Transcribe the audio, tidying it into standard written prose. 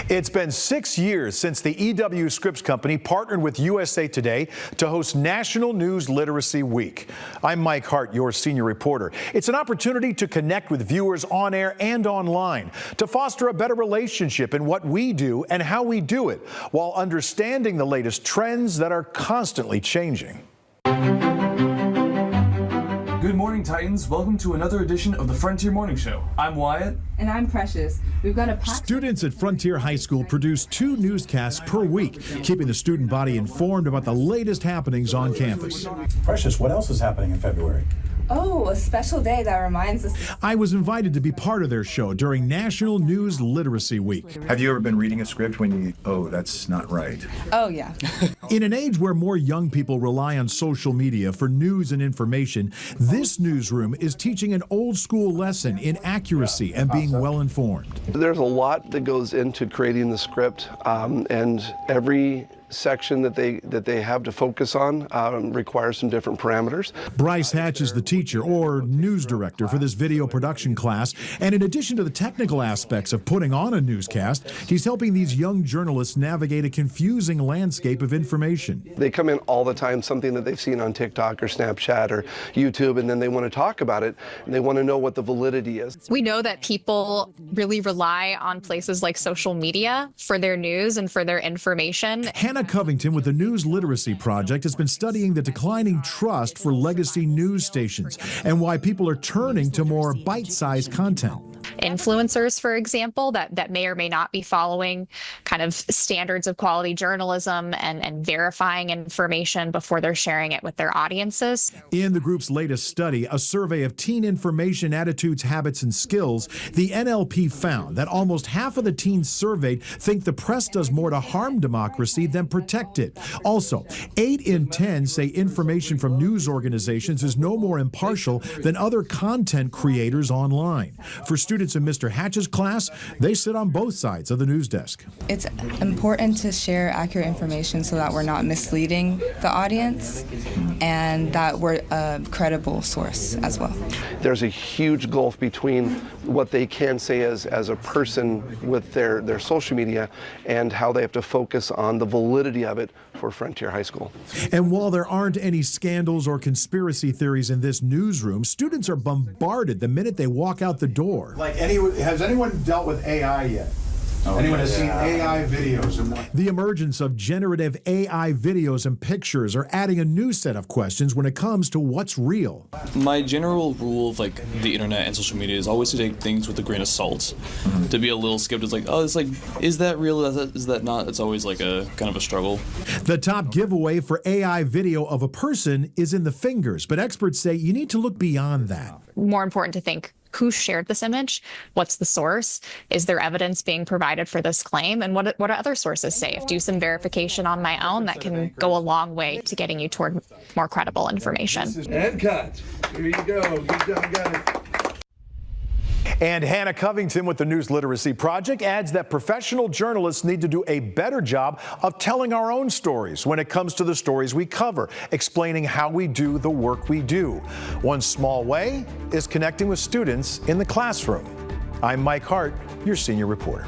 It's been 6 years since the EW Scripps Company partnered with USA Today to host National News Literacy Week. I'm Mike Hart, your senior reporter. It's an opportunity to connect with viewers on air and online, to foster a better relationship in what we do and how we do it, while understanding the latest trends that are constantly changing. Good morning, Titans. Welcome to another edition of the Frontier Morning Show. I'm Wyatt. And I'm Precious. We've got a Students at Frontier High School produce 2 newscasts per week, keeping the student body informed about the latest happenings on campus. Precious, what else is happening in February? Oh, a special day that reminds us. I was invited to be part of their show during National News Literacy Week. Have you ever been reading a script when you, oh, that's not right? Oh, yeah. In an age where more young people rely on social media for news and information, this newsroom is teaching an old school lesson in accuracy and being well informed. There's a lot that goes into creating the script, and every section that they have to focus on requires some different parameters. Bryce Hatch is the teacher or news director for this video production class, and in addition to the technical aspects of putting on a newscast, he's helping these young journalists navigate a confusing landscape of information. They come in all the time, something that they've seen on TikTok or Snapchat or YouTube, and then they want to talk about it, and they want to know what the validity is. We know that people really rely on places like social media for their news and for their information. Hannah Covington with the News Literacy Project has been studying the declining trust for legacy news stations and why people are turning to more bite-sized content. Influencers, for example, that may or may not be following kind of standards of quality journalism and verifying information before they're sharing it with their audiences. In the group's latest study, a survey of teen information attitudes, habits, and skills, the NLP found that almost half of the teens surveyed think the press does more to harm democracy than protect it. Also, 8 in 10 say information from news organizations is no more impartial than other content creators online. For students in Mr. Hatch's class, they sit on both sides of the news desk. It's important to share accurate information so that we're not misleading the audience and that we're a credible source as well. There's a huge gulf between what they can say as a person with their social media and how they have to focus on the validity of it for Frontier High School. And while there aren't any scandals or conspiracy theories in this newsroom, students are bombarded the minute they walk out the door. Has anyone dealt with AI yet? Anyone has seen AI videos? The emergence of generative AI videos and pictures are adding a new set of questions when it comes to what's real. My general rule of the internet and social media is always to take things with a grain of salt. To be a little skeptical, is that real? Is that not? It's always like a kind of a struggle. The top giveaway for AI video of a person is in the fingers, but experts say you need to look beyond that. More important to think, who shared this image? What's the source? Is there evidence being provided for this claim? And what do other sources say? Do some verification on my own. That can go a long way to getting you toward more credible information. And cut. Here you go. Good job, guys. And Hannah Covington with the News Literacy Project adds that professional journalists need to do a better job of telling our own stories when it comes to the stories we cover, explaining how we do the work we do. One small way is connecting with students in the classroom. I'm Mike Hart, your senior reporter.